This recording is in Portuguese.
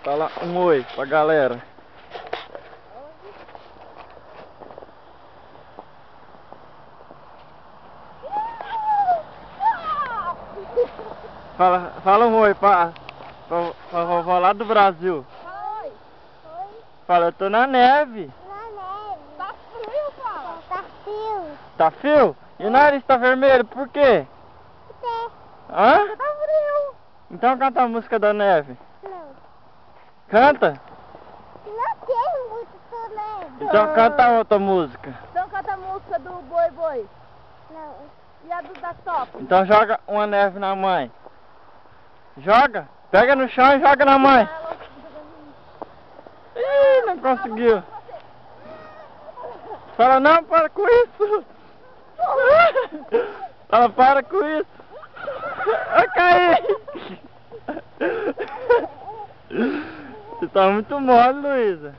Fala um oi pra galera. Fala um oi pra vovó lá do Brasil. Oi. Oi. Fala, eu tô na neve. Na neve. Tá frio, fala. Tá frio. Tá frio? E o nariz tá vermelho, por quê? Hã? Tá frio. Então canta a música da neve. Não. Canta? Não tem muito neve. Então canta outra música. Então canta a música do Boi Boi. Não. E a do da Top. Então joga uma neve na mãe. Joga. Pega no chão e joga na mãe. Ih, não conseguiu. Fala, não, para com isso. Fala, para com isso. Eu caí. Você tá muito mole, Luísa.